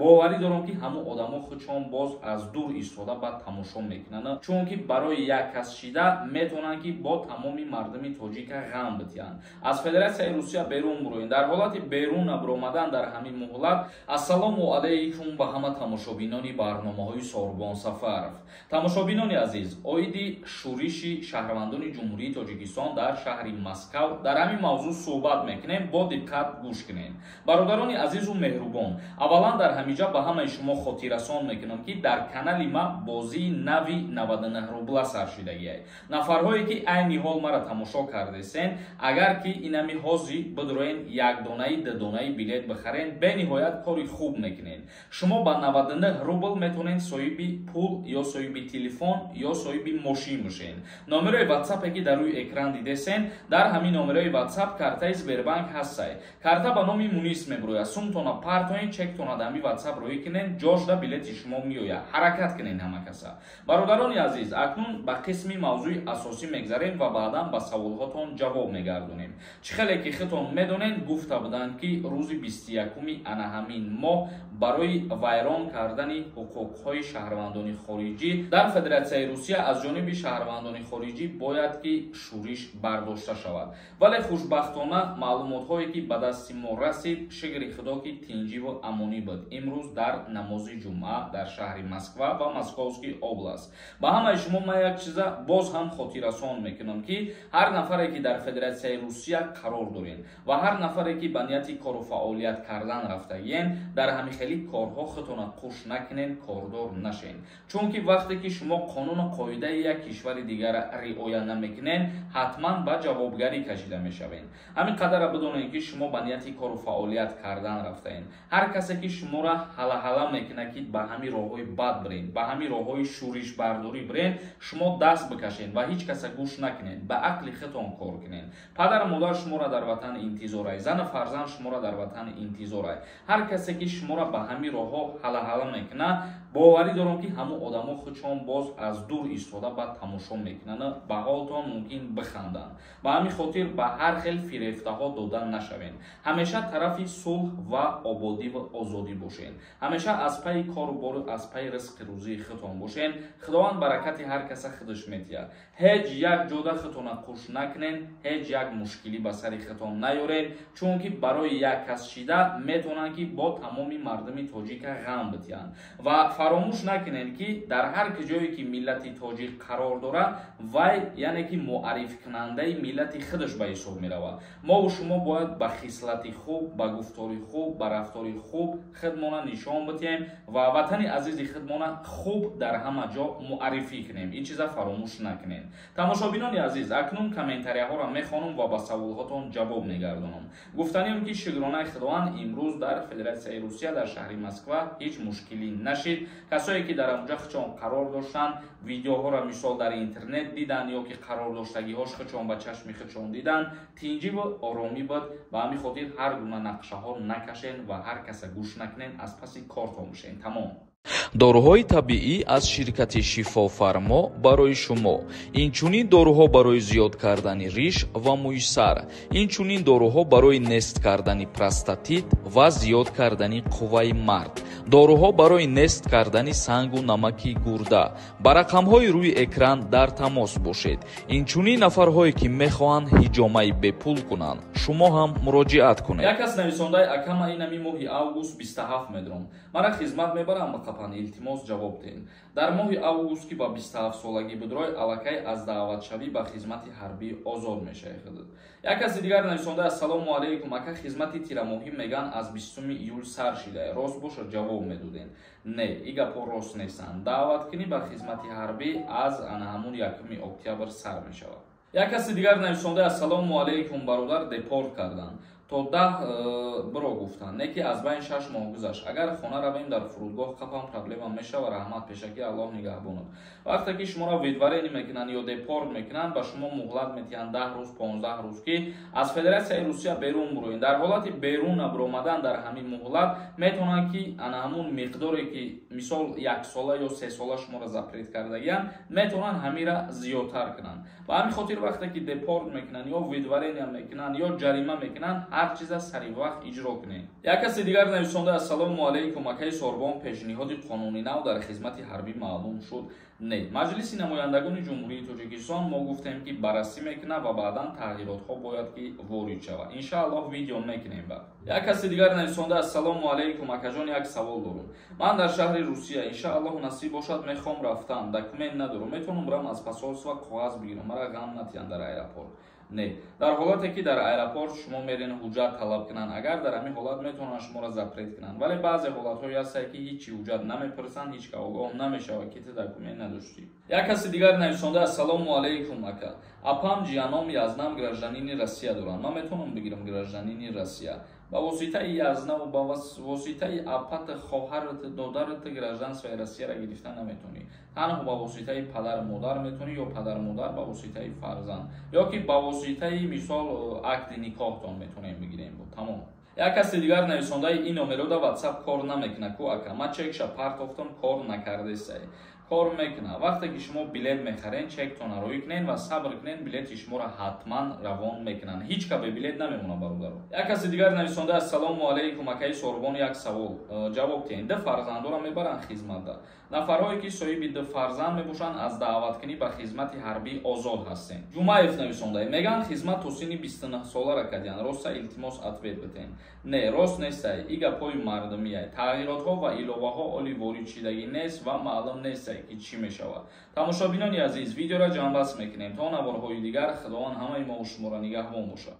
боварӣ дорам ки ҳамо одамо худшон боз аз дур истода ба тамошо мекунанд, чунки барои як кас шида метавонанд ки бо тамоми мардуми тоҷика ғам битиҳанд. Аз Федератсияи Русия берун бироен. Дар ҳолати берун набромадан дар ҳамин муҳлат ассалому алайкум ба ҳама тамошобинони барномаҳои Сорбон Сафаров. Тамошобинони азиз, оиди шӯриши шаҳрвандони Ҷумҳурии Тоҷикистон дар шаҳри Москав дар ҳамин мавзӯъ суҳбат мекунем. Бо диққат гӯш кунед. Бародарони азизу меҳрубон, аввалан дар ҳамиҷа ба ҳамаи шумо хотиррасон мекунам ки дар канали ма бозии нави 99 рубла сар шидагиай. Нафарҳое ки айни ҳол мара тамошо кардесен, агар ки инами ҳозӣ бидроен якдонаи дудонаи билет бихарен, бениҳоят кори хуб мекунед. Шумо ба 99 рубл метавонед соҳиби пул ё соҳиби телефон ё соҳиби мошин бошед. Номерои WhatsApp ки дар рӯи экран дидесен, дар ҳамин номерои WhatsApp картаи Сбербанк ҳастай. Карта ба номи Мунис мебирояд. Сумтона партоен, чектона дами WhatsApp рӯи кунед, ҷошда билети шумо меояд. Ҳаракат кунед ҳама каса. Бародарони азиз, акнун ба қисми мавзӯи асосӣ мегзарем ва баъдан ба саволҳотон ҷавоб мегардонем. Чӣ хеле ки худтон медонед, гуфта буданд ки рӯзи 21 ана ҳамин моҳ барои вайрон кардани ҳуқуқҳои шаҳрвандони хориҷӣ дар Федератсияи Русия аз ҷониби шаҳрвандони хориҷӣ бояд ки шӯриш бардошта шавад. Вале хушбахтона маълумотҳое ки ба дасти мо расид, шукри Худо ки тинҷиву амонӣ буд. Имрӯз дар намози ҷумъа дар шаҳри Москва ва Московский област. Ба ҳамаи шумо ман як чиза боз ҳам хотиррасон мекунам ки ҳар нафаре ки дар Федератсияи Русия қарор дорен ва ҳар нафаре ки ба нияти кору фаъолият кардан рафтагиен, дар ҳамихели корҳо худтона қуш накунен, кордор нашен. Чунки вақте ки шумо қонуну қоидаи як кишвари дигара риоя намекунен, ҳатман ба ҷавобгарӣ кашида мешавен. Ҳамин қадара бидонед ки шумо ба нияти кору фаъолият кардан рафтаен. Ҳар касе ки шуморо ҳала мекунад ки ба ҳамин роҳҳои бад бирен, ба ҳамин роҳҳои шӯришбардорӣ бирен, шумо даст бикашен ва ҳеҷ каса гӯш накунед, ба ақли худтон кор кунед. Падару модар шуморо дар ватан интизорай, зану фарзанд шуморо дар ватан интизорай. Ҳар касе ки шуморо ба ҳамин роҳҳо ҳала мекунад, боварӣ дорам ки ҳамо одамо худшон боз аз дур истода ба тамошо мекунанд, ба ҳолтон мумкин биханданд. Ба ҳамин хотир ба ҳар хел фирефтаҳо дода нашавед. Ҳамеша тарафи сулҳ ва ободӣ ва озодӣ бошед. Ҳамеша аз пайи кору бору аз пайи ризқи рӯзии худтон бошед. Худованд баракати ҳар каса худаш метиҳад. Ҳеҷ як ҷода худтона қуш накунед, ҳеҷ як мушкилӣ ба сари худтон наёред, чунки барои як кас шида метавонанд ки бо тамоми мардуми тоҷика ғам битиҳанд. Ва фаромӯш накунед ки дар ҳар ҷое ки миллати тоҷик қарор дорад, вай яъне ки муаррифкунандаи миллати худаш ба ҳисоб меравад. Мову шумо бояд ба хислати хуб, ба гуфтори хуб, ба рафтори хуб худмона нишон битиҳем ва ватани азизи худмона хуб дар ҳама ҷо муаррифӣ кунем. Ин чиза фаромӯш накунед. Тамошобинони азиз, акнун комментарияҳоро мехонам ва ба саволҳотон ҷавоб мегардонам. Гуфтанем ки шукронаи Худованд имрӯз дар Федератсияи Русия дар шаҳри Москва ҳеҷ мушкилӣ нашид. Касое ки дар онҷа худшон қарор доштанд, видеоҳоро мисол дар интернет диданд ё ки қарордоштагиҳош худшон ба чашми худшон диданд, тинҷиву оромӣ буд. Ба ҳамин хотир ҳар гуна нақшаҳо накашен ва ҳар каса гӯш накунен, аз паси кортон бошен. Тамом. доруҳои табиӣ аз ширкати Шифофармо барои шумо. Инчунин доруҳо барои зиёд кардани риш ва мӯйсар. Инчунин доруҳо барои нест кардани простатит ва зиёд кардани қувваи мард. доруҳо барои нест кардани сангу намаки гурда. Ба рақамҳои рӯи экран дар тамос бошед. Инчунин нафарҳое ки мехоҳанд ҳиҷомаи бепул кунанд, шумо ҳам муроҷиат кунед. Як кас нависондаи акама инами моҳи август 27 медром. Мара хизмат мебарам ба қапан илтимос ҷавоб ден. Дар моҳи август ки ба 27 солагӣ будрои аллакай аз даъватшавӣ ба хизмати ҳарбӣ озод мешавад. Як каси дигар нависонда ассалому алайкум, ака хизмати тирамоҳӣ меган аз 20 июл сар шида. Рост бошад ҷавоб медоден. Не, и гапо рост нестанд. Даъваткунӣ ба хизмати ҳарбӣ аз ана ҳамун 1 октябр сар мешавад. Як каси дигар нависонда ассалому алайкум, бародар депорт карданд. То 10 биро гуфтанд, не ки аз байн 6 моҳ гузашт. Агар хона равем дар фурудгоҳ қапам проблема мешава, раҳмат пешакӣ Аллоҳ нигаҳбонад. Вақте ки шуморо видварени мекунанд ё депорт мекунанд, ба шумо муҳлат метиҳанд 10 рӯз, 15 рӯз ки аз Федератсияи Русия берун бироед. Дар ҳолати берун набромадан дар ҳамин муҳлат метавонанд ки ана ҳамун миқдоре ки мисол 1 сола ё 3 сола шуморо запрет кардагиянд, метавонанд ҳамира зиёдтар кунанд. Ба ҳамин хотир вақте ки депорт мекунанд ё видварения мекунанд ё ҷарима мекунанд, ҳар чиза сари вақт иҷро кунем. Як каси дигар нависонда ассалому алайкум акаи Сорбон пешниҳоди қонуни нав дар хизмати ҳарбӣ маълум шуд. Не, маҷлиси намояндагони ҷумҳурии Тоҷикистон мо гуфтем ки баррасӣ мекунад ва баъдан тағйиротҳо бояд ки ворид шавад. Иншааллоҳ видео мекунем ба. Як каси дигар нависонда ассалому алайкум акаҷон, як савол дорам. Ман дар шаҳри Русия иншааллоҳ насиб бошад мехоҳам рафтам, документ надорам, метавонам брам аз посольство коғаз бигирам, мара ғам натиҳанд дар аэропорт. Не, дар ҳолате ки дар аэропорт шумо мерин ҳуҷҷат талаб кунанд, агар дар ҳамин ҳолат метавонанд шуморо запрет кунанд, вале баъзе ҳолатҳое ҳастанд ки ҳеҷ ҳуҷҷат намепурсанд, ҳеҷ ка огоҳ намешавад ки ту документ надоштӣ. Як каси дигар нависонда ассалому алайкум ака. Апам ҷияном Язнам гражданини Россия доранд. Ман метавонам бигирам гражданини Россия. Ба воситаи Язнам ба воситаи апат хоҳарат додарат гражданствои Россияро гирифта наметавонӣ. Танҳо ба воситаи падар модар метавонӣ ё падар модар ба воситаи фарзанд ё ки ба воситаи мисол акди никоҳтон метавонем бигирем. Тамом. Як каси дигар нависондаи ин номерода WhatsApp кор намекунад ку ака. Ман чекша партофтам кор накардесай. Кор мекунад. Вақте ки шумо билет мехарен, чектонро рӯй кунен ва сабр кунен, билети шуморо ҳатман равон мекунанд. Ҳеҷ ка бе билет намемонад бародаро. Як каси дигар нависонда ассалому алайкум акаи Сорбон, як савол ҷавоб диҳед. Ду фарзандоро мебаранд хизматда. Нафарҳое ки соҳиби ду фарзанд мебошанд аз даъваткунӣ ба хизмати ҳарбӣ озод ҳастем. Ҷумаев нависонда меган хизмат то синни 29 солара кардиян. Роста илтимос ответ битен. Не, рост нестай. И гапҳои мардумияй. Тағйиротҳо ва иловаҳо оли ворид шидагӣ нест ва маълум нестай ки чӣ мешавад. Тамошобинони азиз, видеоро ҷамъбаст мекунем. То наварҳои дигар худованд ҳамаи мо шуморо нигаҳбон бошад.